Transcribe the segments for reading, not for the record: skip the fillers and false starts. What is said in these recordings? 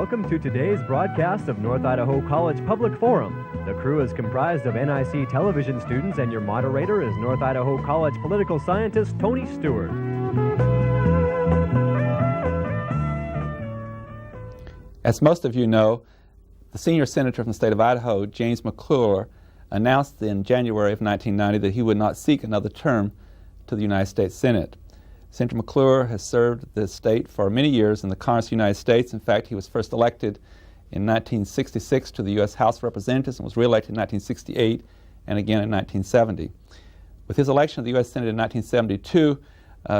Welcome to today's broadcast of North Idaho College Public Forum. The crew is comprised of NIC television students, and your moderator is North Idaho College political scientist Tony Stewart. As most of you know, the senior senator from the state of Idaho, James McClure, announced in January of 1990 that he would not seek another term to the United States Senate. Senator McClure has served the state for many years in the Congress of the United States. In fact, he was first elected in 1966 to the U.S. House of Representatives and was reelected in 1968 and again in 1970. With his election to the U.S. Senate in 1972,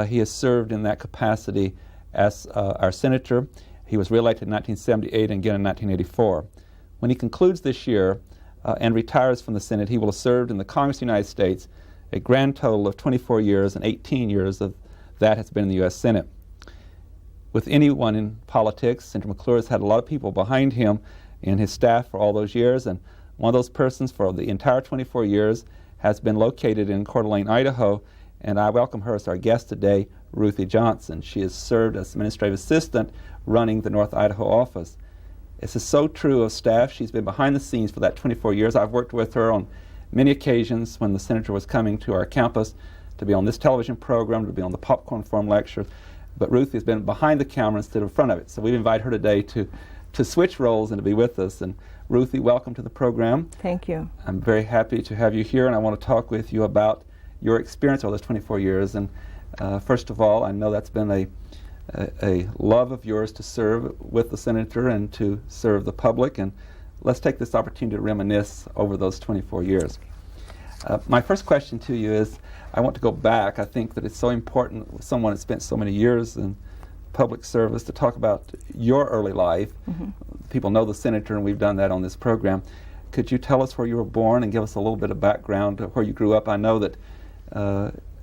he has served in that capacity as our senator. He was reelected in 1978 and again in 1984. When he concludes this year and retires from the Senate, he will have served in the Congress of the United States a grand total of 24 years, and 18 years of that has been in the U.S. Senate. With anyone in politics, Senator McClure has had a lot of people behind him and his staff for all those years, and one of those persons for the entire 24 years has been located in Coeur dAlene, Idaho, and I welcome her as our guest today, Ruthie Johnson. She has served as administrative assistant running the North Idaho office. This is so true of staff. She's been behind the scenes for that 24 years. I've worked with her on many occasions when the senator was coming to our campus to be on this television program, to be on the Popcorn Forum lecture, but Ruthie has been behind the camera instead of in front of it. So we invite her today to switch roles and to be with us. And Ruthie, welcome to the program. Thank you. I'm very happy to have you here, and I want to talk with you about your experience over those 24 years. And first of all, I know that's been a love of yours to serve with the senator and to serve the public, and let's take this opportunity to reminisce over those 24 years. My first question to you is, I want to go back. I think that it's so important with someone that spent so many years in public service to talk about your early life. Mm-hmm. People know the senator, and we've done that on this program. Could you tell us where you were born and give us a little bit of background of where you grew up? I know that,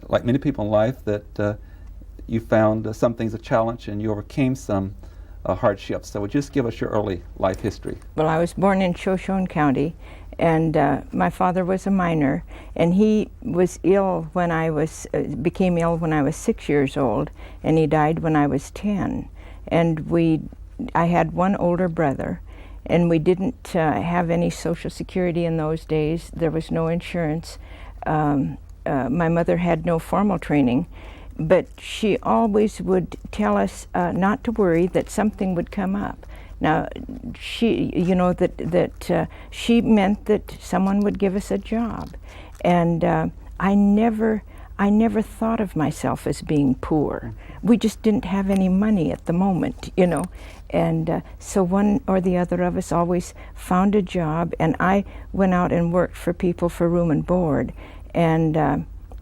like many people in life, that you found some things a challenge and you overcame some hardships. So would you just give us your early life history? Well, I was born in Shoshone County, and my father was a miner, and he was ill when became ill when I was 6 years old, and he died when I was 10. And I had one older brother, and we didn't have any Social Security in those days. There was no insurance. My mother had no formal training, but she always would tell us not to worry, that something would come up. Now, she meant that someone would give us a job, and I never thought of myself as being poor. We just didn't have any money at the moment, and so one or the other of us always found a job, and I went out and worked for people for room and board, and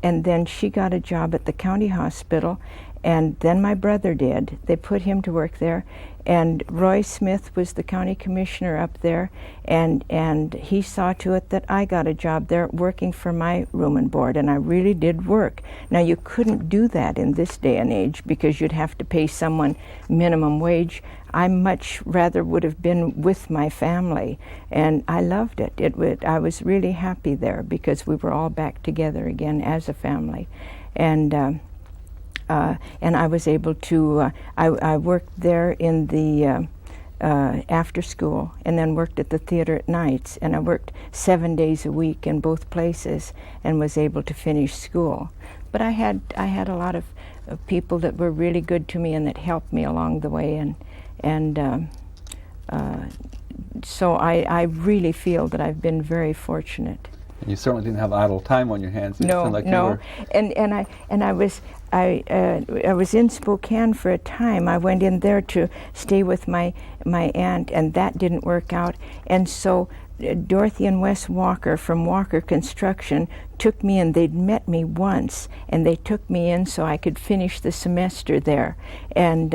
then she got a job at the county hospital, and then my brother did. They put him to work there, and Roy Smith was the county commissioner up there, and he saw to it that I got a job there working for my room and board, and I really did work. Now, you couldn't do that in this day and age because you'd have to pay someone minimum wage. I much rather would have been with my family, and I loved it. I was really happy there because we were all back together again as a family, and I was able to, I worked there in the after school, and then worked at the theater at nights, and I worked 7 days a week in both places and was able to finish school. But I had a lot of people that were really good to me and that helped me along the way, and so I really feel that I've been very fortunate. And you certainly didn't have idle time on your hands. No. And I was in Spokane for a time. I went in there to stay with my aunt, and that didn't work out. And so Dorothy and Wes Walker from Walker Construction took me in. They'd met me once, and they took me in so I could finish the semester there. And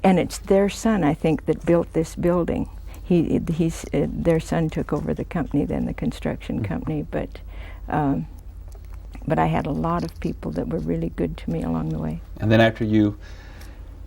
it's their son, I think, that built this building. Their son took over the company, then the construction company, but I had a lot of people that were really good to me along the way. And then after you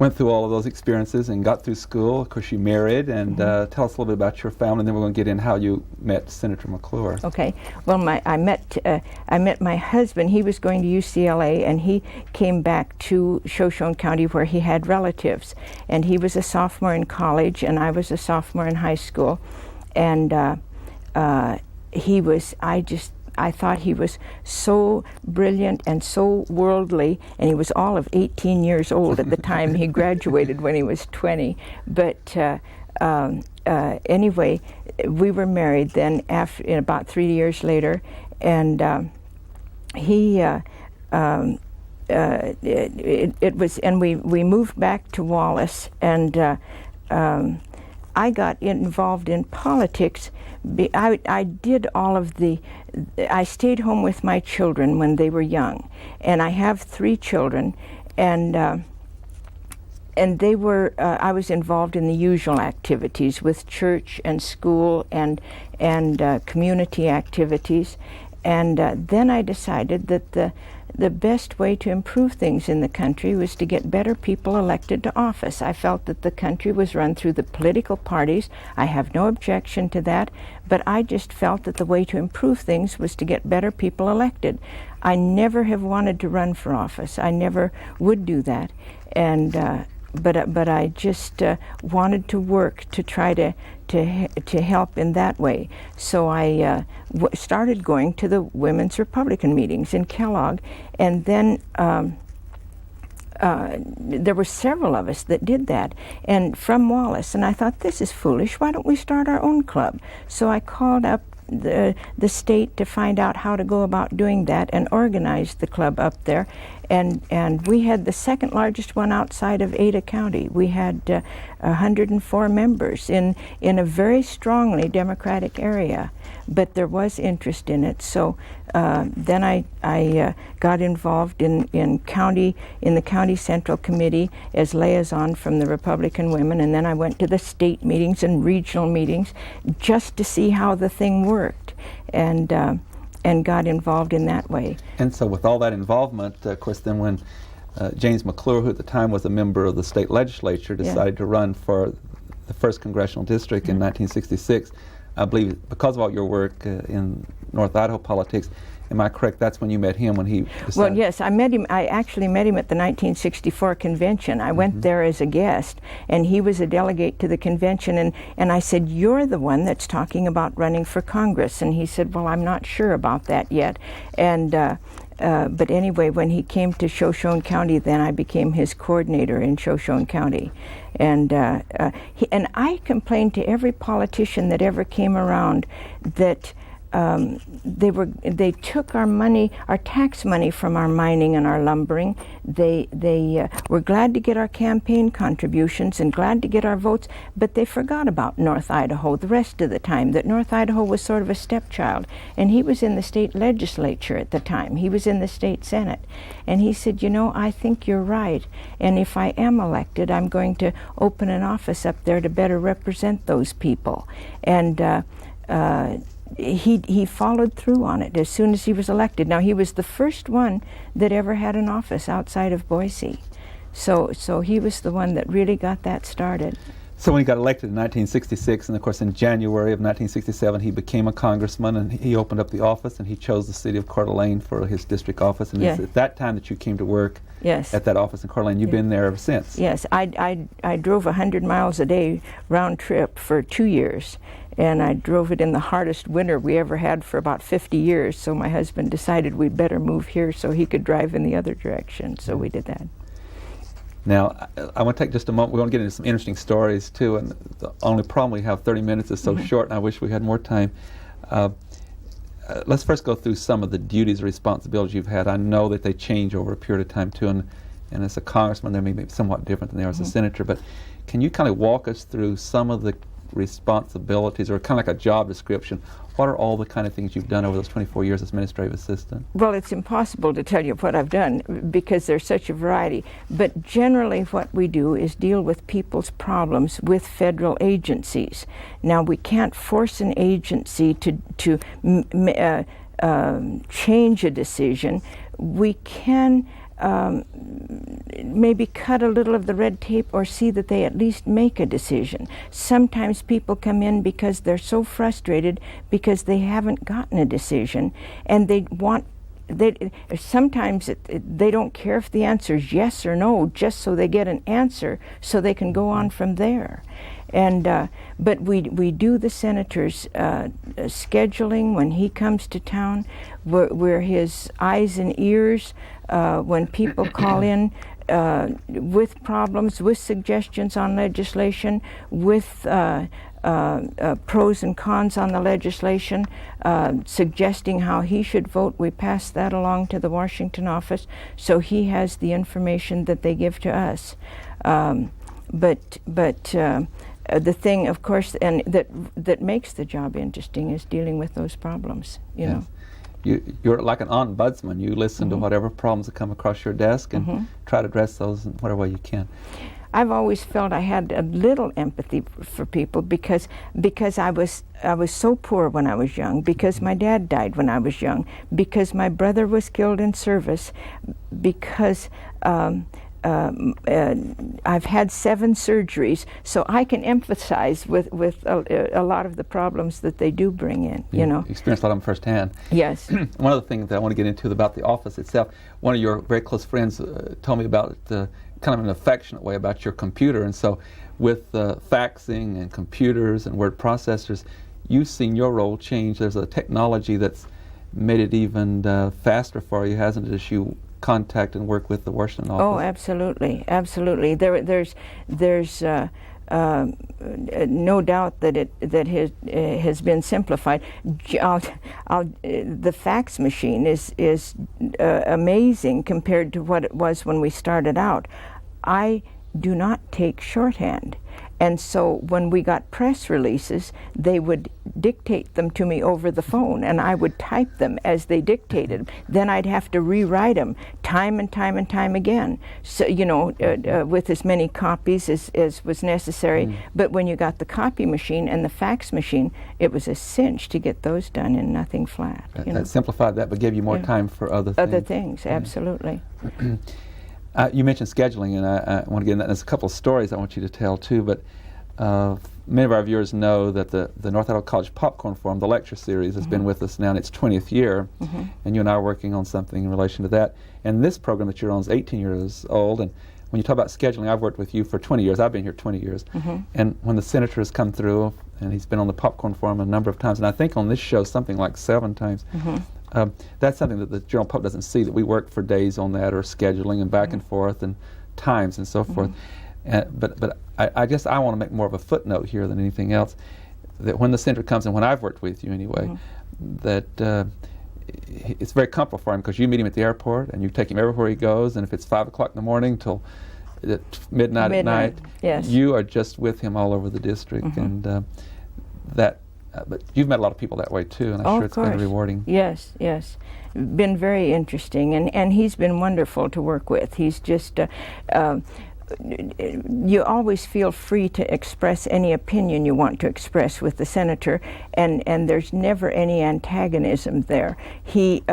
went through all of those experiences and got through school. Of course, you married, and tell us a little bit about your family, and then we're going to get in how you met Senator McClure. Okay. Well, I met my husband. He was going to UCLA, and he came back to Shoshone County where he had relatives. And he was a sophomore in college, and I was a sophomore in high school. And I thought he was so brilliant and so worldly, and he was all of 18 years old at the time. He graduated when he was 20. But anyway, we were married then about 3 years later, and we moved back to Wallace, and I got involved in politics. I did all of I stayed home with my children when they were young, and I have 3 children, and they were, I was involved in the usual activities with church and school and community activities, and then I decided that the best way to improve things in the country was to get better people elected to office. I felt that the country was run through the political parties. I have no objection to that, but I just felt that the way to improve things was to get better people elected. I never have wanted to run for office. I never would do that, and but I just wanted to work to try to help in that way. So I started going to the Women's Republican meetings in Kellogg, and then there were several of us that did that, and from Wallace, and I thought, this is foolish, why don't we start our own club? So I called up the state to find out how to go about doing that and organized the club up there, and we had the second largest one outside of Ada County. We had 104 members in a very strongly Democratic area, but there was interest in it. So then I got involved in the county central committee as liaison from the Republican women, and then I went to the state meetings and regional meetings just to see how the thing worked, and got involved in that way. And so with all that involvement, of course, then when James McClure, who at the time was a member of the state legislature, decided to run for the 1st Congressional District in 1966, I believe because of all your work in North Idaho politics, am I correct, that's when you met him, when he decided? Well, yes, I met him. I actually met him at the 1964 convention. I went there as a guest, and he was a delegate to the convention, and I said, you're the one that's talking about running for Congress. And he said, well, I'm not sure about that yet. And but anyway, when he came to Shoshone County, then I became his coordinator in Shoshone County. And I complained to every politician that ever came around that they took our money, our tax money, from our mining and our lumbering. They were glad to get our campaign contributions and glad to get our votes, but they forgot about North Idaho the rest of the time, that North Idaho was sort of a stepchild. And he was in the state legislature at the time. He was in the state senate. And he said, you know, I think you're right. And if I am elected, I'm going to open an office up there to better represent those people. And he followed through on it as soon as he was elected. Now, he was the first one that ever had an office outside of Boise. So he was the one that really got that started. So when he got elected in 1966, and of course in January of 1967, he became a congressman, and he opened up the office, and he chose the city of Coeur d'Alene for his district office. And it's at that time that you came to work at that office in Coeur d'Alene. You've been there ever since. Yes, I drove 100 miles a day round trip for 2 years. And I drove it in the hardest winter we ever had for about 50 years. So my husband decided we'd better move here so he could drive in the other direction. So we did that. Now, I want to take just a moment. We're going to get into some interesting stories, too. And the only problem we have 30 minutes is so short, and I wish we had more time. Let's first go through some of the duties or responsibilities you've had. I know that they change over a period of time, too. And as a congressman, they may be somewhat different than they are as a senator. But can you kind of walk us through some of the responsibilities, or kind of like a job description? What are all the kind of things you've done over those 24 years as administrative assistant? Well, it's impossible to tell you what I've done because there's such a variety. But generally what we do is deal with people's problems with federal agencies. Now, we can't force an agency to change a decision. We can maybe cut a little of the red tape or see that they at least make a decision. Sometimes people come in because they're so frustrated because they haven't gotten a decision, and sometimes they don't care if the answer is yes or no, just so they get an answer so they can go on from there. And but we do the senator's scheduling when he comes to town. We're his eyes and ears when people call in with problems, with suggestions on legislation, with pros and cons on the legislation, suggesting how he should vote. We pass that along to the Washington office, so he has the information that they give to us. The thing, of course, and that makes the job interesting is dealing with those problems. You know, you're like an ombudsman. You listen to whatever problems that come across your desk and try to address those in whatever way you can. I've always felt I had a little empathy for people because I was so poor when I was young, because my dad died when I was young, because my brother was killed in service, because I've had 7 surgeries, so I can empathize with a lot of the problems that they do bring in. You know, experienced a lot of them firsthand. Yes. One of the things that I want to get into about the office itself. One of your very close friends told me about kind of an affectionate way about your computer, and so with faxing and computers and word processors, you've seen your role change. There's a technology that's made it even faster for you, hasn't it, as you contact and work with the Washington office? Oh, absolutely, absolutely. There's no doubt that it has been simplified. The fax machine is amazing compared to what it was when we started out. I do not take shorthand. And so when we got press releases, they would dictate them to me over the phone, and I would type them as they dictated. Then I'd have to rewrite them time and time and time again, so, you know, with as many copies as was necessary. But when you got the copy machine and the fax machine, it was a cinch to get those done in nothing flat. That simplified that, but gave you more time for other things. Other things, absolutely. You mentioned scheduling, and I want to get into that. There's a couple of stories I want you to tell too, but many of our viewers know that the North Idaho College Popcorn Forum, the lecture series, has been with us now in its 20th year, and you and I are working on something in relation to that. And this program that you're on is 18 years old, and when you talk about scheduling, I've worked with you for 20 years. I've been here 20 years. And when the senator has come through, and he's been on the Popcorn Forum a number of times, and I think on this show something like 7 times, that's something that the general public doesn't see, that we work for days on that, or scheduling and back and forth and times and so forth. But I guess I want to make more of a footnote here than anything else, that when the senator comes, and when I've worked with you anyway, that it's very comfortable for him, because you meet him at the airport and you take him everywhere he goes, and if it's 5 o'clock in the morning till midnight at night, you are just with him all over the district. And but you've met a lot of people that way too, and I'm sure it's been rewarding. Yes, yes. Been very interesting, and he's been wonderful to work with. He's just, you always feel free to express any opinion you want to express with the senator, and there's never any antagonism there. He,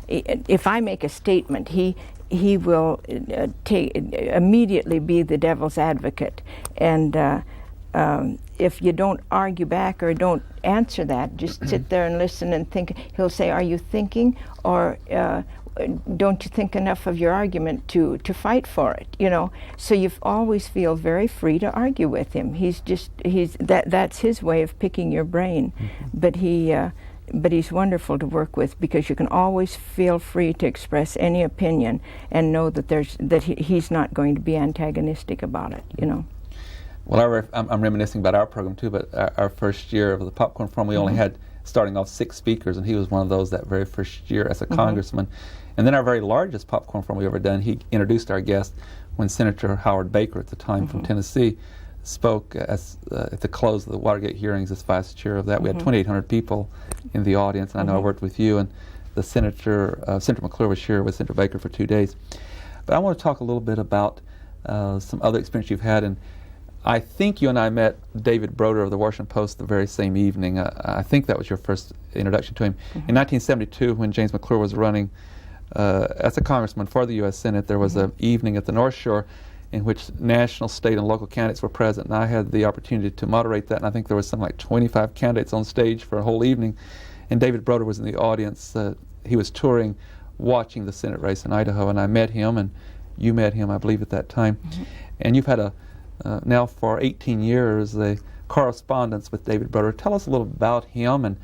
if I make a statement, he will immediately be the devil's advocate, and if you don't argue back or don't answer that, just sit there and listen and think. He'll say, "Are you thinking, or don't you think enough of your argument to fight for it?" You know, so you always feel very free to argue with him. That's his way of picking your brain, but he's wonderful to work with, because you can always feel free to express any opinion and know that he's not going to be antagonistic about it. You know. Well, I'm reminiscing about our program too, but our first year of the Popcorn Forum, we only had, starting off, 6 speakers, and he was one of those that very first year as a congressman. And then our very largest Popcorn Forum we ever done, he introduced our guest when Senator Howard Baker, at the time from Tennessee, spoke at the close of the Watergate hearings as vice chair of that. We had 2,800 people in the audience, and I know I worked with you, and the Senator McClure was here with Senator Baker for 2 days. But I want to talk a little bit about some other experience you've had. And I think you and I met David Broder of the Washington Post the very same evening. I think that was your first introduction to him. In 1972, when James McClure was running as a congressman for the U.S. Senate, there was an evening at the North Shore in which national, state, and local candidates were present, and I had the opportunity to moderate that, and I think there was something like 25 candidates on stage for a whole evening, and David Broder was in the audience. He was touring, watching the Senate race in Idaho, and I met him, and you met him, I believe, at that time. And you've had now for 18 years, a correspondence with David Broder. Tell us a little about him, and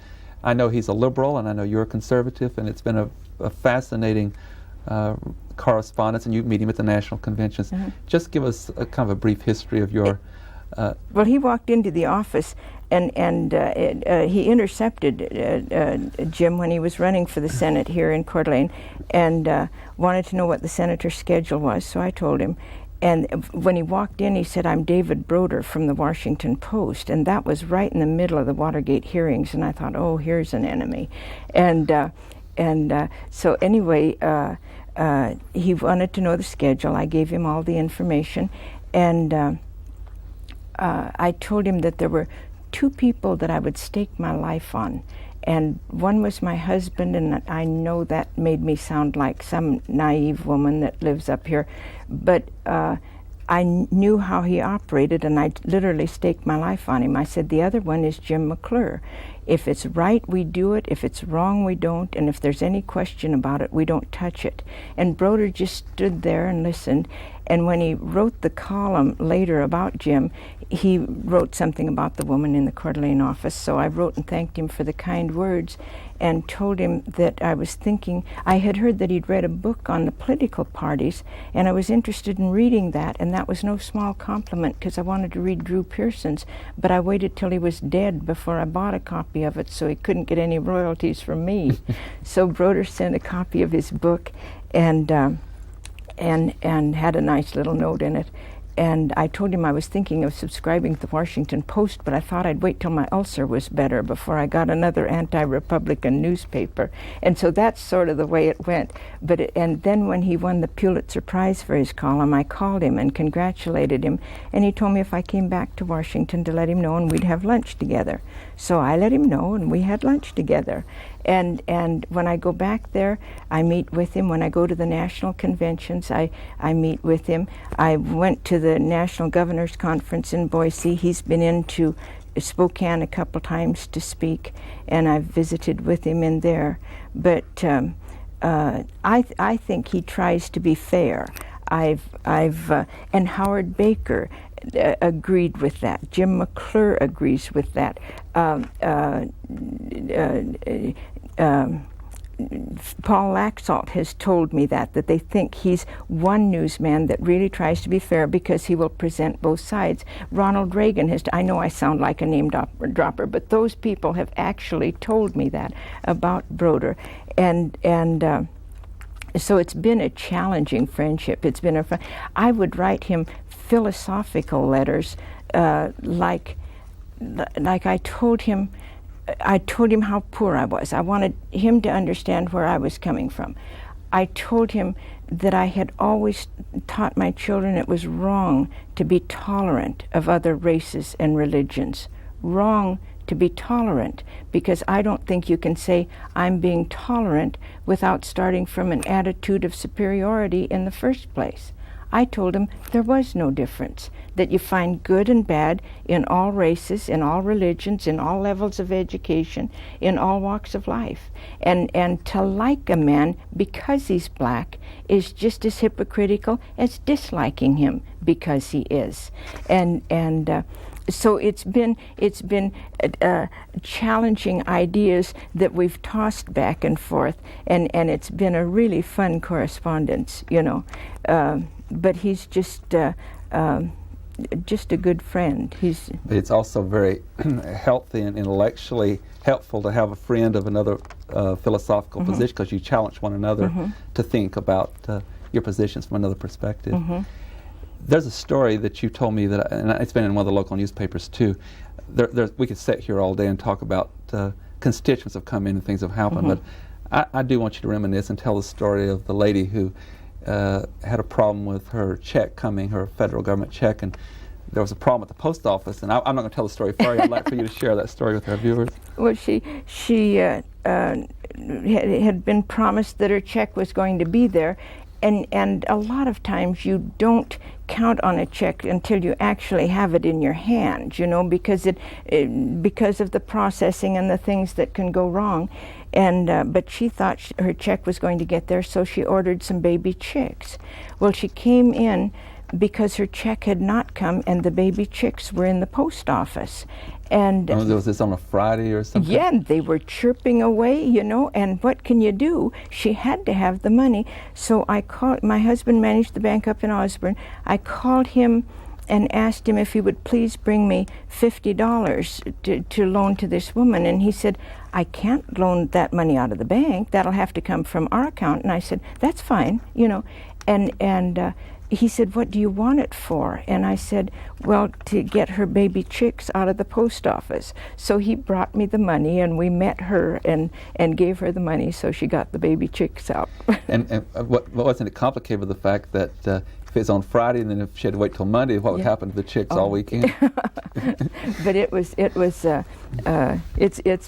I know he's a liberal, and I know you're a conservative, and it's been a fascinating correspondence, and you meet him at the national conventions. Just give us a kind of a brief history of your... Well, he walked into the office, and he intercepted Jim when he was running for the Senate here in Coeur d'Alene, and wanted to know what the senator's schedule was, so I told him. And when he walked in, he said, "I'm David Broder from the Washington Post," and that was right in the middle of the Watergate hearings, and I thought, oh, here's an enemy. So anyway, he wanted to know the schedule. I gave him all the information, and I told him that there were two people that I would stake my life on, and one was my husband, and I know that made me sound like some naive woman that lives up here, but I knew how he operated, and I literally staked my life on him. I said, the other one is Jim McClure. If it's right, we do it. If it's wrong, we don't. And if there's any question about it, we don't touch it. And Broder just stood there and listened. And when he wrote the column later about Jim, he wrote something about the woman in the Coeur d'Alene office. So I wrote and thanked him for the kind words and told him that I was thinking, I had heard that he'd read a book on the political parties, and I was interested in reading that, and that was no small compliment because I wanted to read Drew Pearson's, but I waited till he was dead before I bought a copy of it so he couldn't get any royalties from me. So Broder sent a copy of his book and had a nice little note in it. And I told him I was thinking of subscribing to the Washington Post, but I thought I'd wait till my ulcer was better before I got another anti-Republican newspaper. And so that's sort of the way it went. And then when he won the Pulitzer Prize for his column, I called him and congratulated him. And he told me if I came back to Washington to let him know, and we'd have lunch together. So I let him know, and we had lunch together. And when I go back there, I meet with him. When I go to the national conventions, I meet with him. I went to the National Governors Conference in Boise. He's been into Spokane a couple times to speak, and I've visited with him in there. But I think he tries to be fair. And Howard Baker agreed with that. Jim McClure agrees with that. Paul Laxalt has told me that they think he's one newsman that really tries to be fair because he will present both sides. Ronald Reagan has, I know I sound like a name dropper, but those people have actually told me that about Broder. So it's been a challenging friendship. It's been I would write him philosophical letters, like I told him how poor I was. I wanted him to understand where I was coming from. I told him that I had always taught my children it was wrong to be tolerant of other races and religions. Wrong to be tolerant, because I don't think you can say I'm being tolerant without starting from an attitude of superiority in the first place. I told him there was no difference, that you find good and bad in all races, in all religions, in all levels of education, in all walks of life. And to like a man because he's black is just as hypocritical as disliking him because he is. So it's been challenging ideas that we've tossed back and forth, and it's been a really fun correspondence, you know. But he's just a good friend. But it's also very healthy and intellectually helpful to have a friend of another philosophical position, because you challenge one another to think about your positions from another perspective. There's a story that you told me that, and it's been in one of the local newspapers too. We could sit here all day and talk about constituents have come in and things have happened, but I do want you to reminisce and tell the story of the lady who had a problem with her check coming, her federal government check, and there was a problem at the post office. And I'm not going to tell the story for you. I'd like for you to share that story with our viewers. Well, she had been promised that her check was going to be there. And a lot of times you don't count on a check until you actually have it in your hand, you know, because because of the processing and the things that can go wrong. And but she thought her check was going to get there, so she ordered some baby chicks. Well, she came in because her check had not come, and the baby chicks were in the post office. And was this on a Friday or something? Yeah, and they were chirping away, you know, and what can you do? She had to have the money. So I called, my husband managed the bank up in Osborne. I called him and asked him if he would please bring me $50 to loan to this woman. And he said, I can't loan that money out of the bank. That'll have to come from our account. And I said, that's fine, you know. And he said, what do you want it for? And I said, well, to get her baby chicks out of the post office. So he brought me the money, and we met her and gave her the money, so she got the baby chicks out. and wasn't it complicated with the fact that if it's on Friday, and then if she had to wait till Monday, what would happen to the chicks all weekend? But it's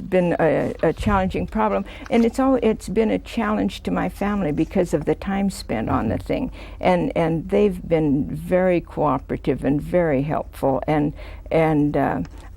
been a challenging problem, and it's been a challenge to my family because of the time spent on the thing, and they've been very cooperative and very helpful, and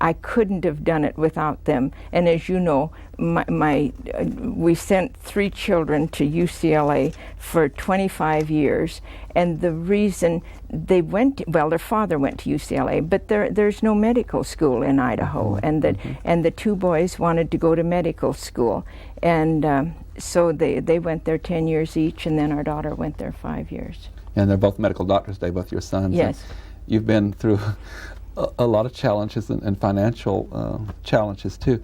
I couldn't have done it without them. And as you know, we sent 3 children to UCLA for 25 years, and the reason they went, well, their father went to UCLA, but there's no medical school in Idaho, and the 2 boys wanted to go to medical school, and so they went there 10 years each, and then our daughter went there 5 years. And they're both medical doctors, both your sons. Yes. And you've been through a lot of challenges and financial challenges too.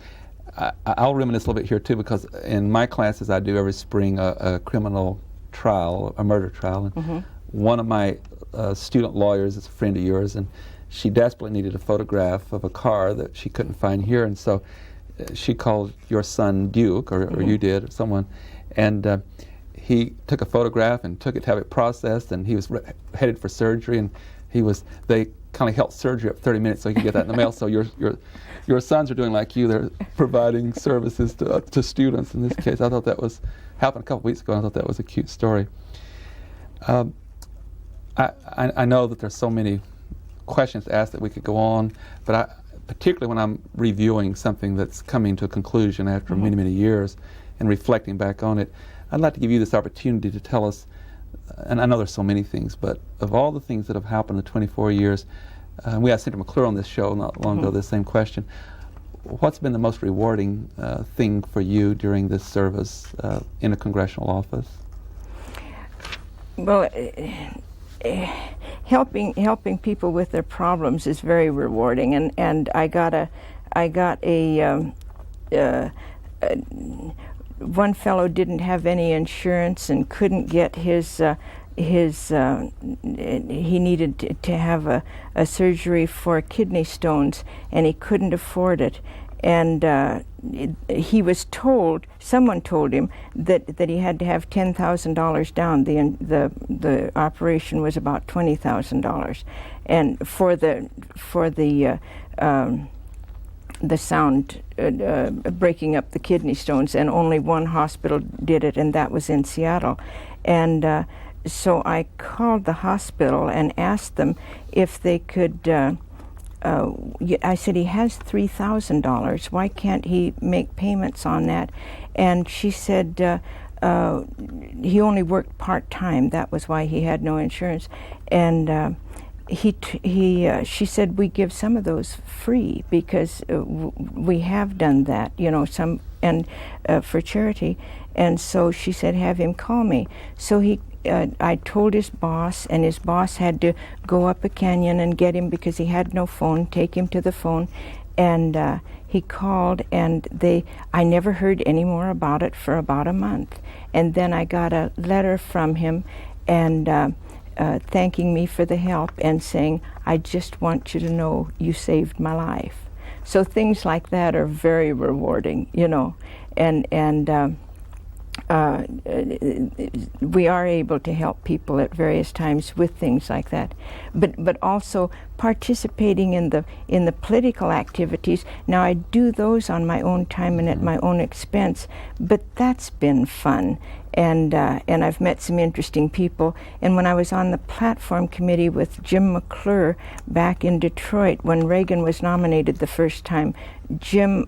I'll reminisce a little bit here too, because in my classes I do every spring a criminal trial, a murder trial, and one of my student lawyers is a friend of yours, and she desperately needed a photograph of a car that she couldn't find here, and so she called your son Duke, or you did, or someone, and he took a photograph and took it to have it processed, and he was headed for surgery, and they kind of held surgery up 30 minutes so he could get that in the mail. So your sons are doing like you, they're providing services to students in this case. I thought that happened a couple weeks ago, and I thought that was a cute story. I know that there's so many questions to ask that we could go on, but particularly when I'm reviewing something that's coming to a conclusion after many, many years and reflecting back on it, I'd like to give you this opportunity to tell us, and I know there's so many things, but of all the things that have happened in 24 years, we had Senator McClure on this show not long ago, this same question. What's been the most rewarding thing for you during this service in a congressional office? Well, helping people with their problems is very rewarding, and I got a one fellow didn't have any insurance and couldn't get his he needed to have a surgery for kidney stones, and he couldn't afford it, and he was told, someone told him that he had to have $10,000 down. The operation was about $20,000, and for the sound breaking up the kidney stones, and only one hospital did it, and that was in Seattle. And so I called the hospital and asked them if they could, I said, he has $3,000, why can't he make payments on that? And she said he only worked part-time, that was why he had no insurance. And she said, we give some of those free because we have done that, you know, some, and for charity. And so she said, have him call me. So I told his boss, and his boss had to go up a canyon and get him because he had no phone, take him to the phone. And he called, and I never heard any more about it for about a month. And then I got a letter from him, and thanking me for the help and saying, I just want you to know you saved my life. So things like that are very rewarding, you know. And we are able to help people at various times with things like that, but also participating in the political activities. Now I do those on my own time and at my own expense, but that's been fun, and I've met some interesting people. And when I was on the platform committee with Jim McClure back in Detroit when Reagan was nominated the first time, Jim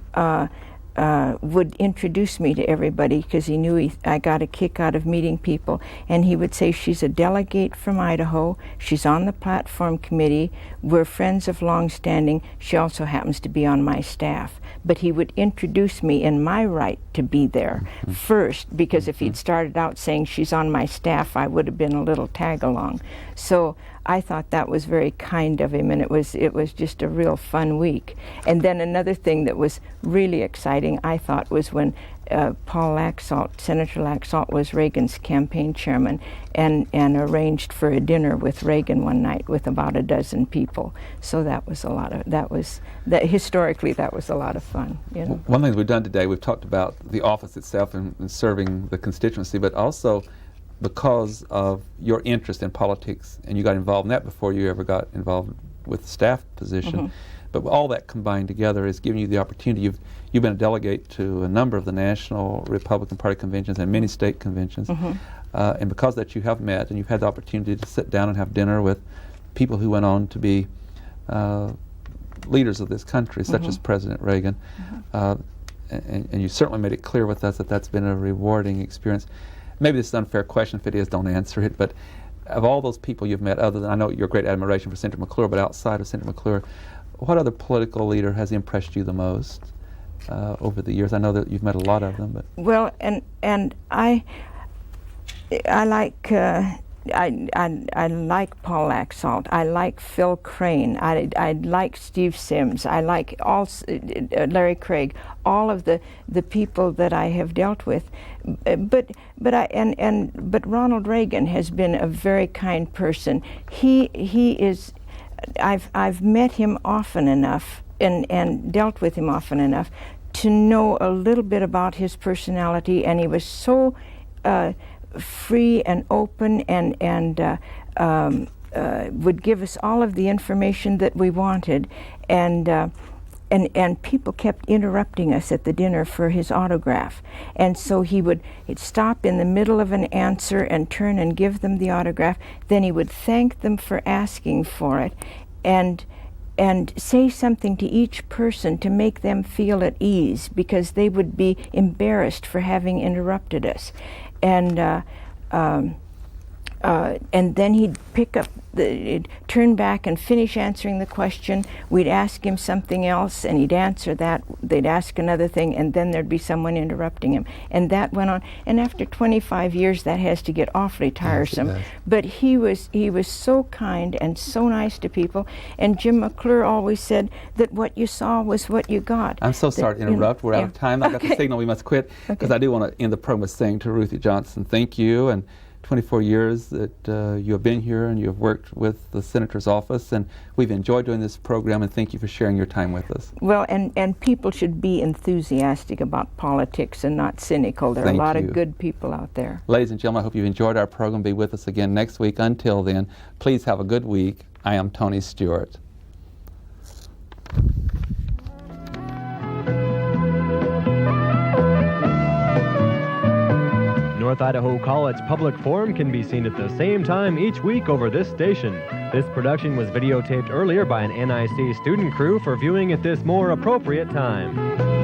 would introduce me to everybody because he knew I got a kick out of meeting people, and he would say, she's a delegate from Idaho, she's on the platform committee, we're friends of long standing, she also happens to be on my staff. But he would introduce me in my right to be there first, because if he'd started out saying she's on my staff, I would have been a little tag along. So I thought that was very kind of him, and it was just a real fun week. And then another thing that was really exciting, I thought, was when Paul Laxalt, Senator Laxalt, was Reagan's campaign chairman, and arranged for a dinner with Reagan one night with about a dozen people. So that was historically that was a lot of fun. You know? One thing we've done today, we've talked about the office itself and serving the constituency, but also because of your interest in politics, and you got involved in that before you ever got involved with the staff position. But all that combined together is giving you the opportunity. You've been a delegate to a number of the National Republican Party conventions and many state conventions, and because that you have met and you've had the opportunity to sit down and have dinner with people who went on to be leaders of this country, such as President Reagan, and you certainly made it clear with us that that's been a rewarding experience. Maybe this is an unfair question. If it is, don't answer it. But of all those people you've met, other than, I know your great admiration for Senator McClure, but outside of Senator McClure, what other political leader has impressed you the most over the years? I know that you've met a lot of them, but well, and I like I like Paul Laxalt. I like Phil Crane. I like Steve Sims. I like Larry Craig. All of the people that I have dealt with, but Ronald Reagan has been a very kind person. He is. I've met him often enough and dealt with him often enough to know a little bit about his personality, and he was so free and open and would give us all of the information that we wanted, and people kept interrupting us at the dinner for his autograph, and so he'd stop in the middle of an answer and turn and give them the autograph. Then he would thank them for asking for it, and say something to each person to make them feel at ease, because they would be embarrassed for having interrupted us. And then he'd pick up, he'd turn back and finish answering the question. We'd ask him something else, and he'd answer that. They'd ask another thing, and then there'd be someone interrupting him. And that went on. And after 25 years, that has to get awfully tiresome. Yes, but he was so kind and so nice to people. And Jim McClure always said that what you saw was what you got. I'm so sorry to interrupt. We're out of time. I got the signal we must quit, because I do want to end the program with saying to Ruthie Johnson, thank you, and 24 years that you have been here and you have worked with the Senator's office, and we've enjoyed doing this program, and thank you for sharing your time with us. Well, and people should be enthusiastic about politics and not cynical. There are a lot of good people out there. Ladies and gentlemen, I hope you've enjoyed our program. Be with us again next week. Until then, please have a good week. I am Tony Stewart. North Idaho College Public Forum can be seen at the same time each week over this station. This production was videotaped earlier by an NIC student crew for viewing at this more appropriate time.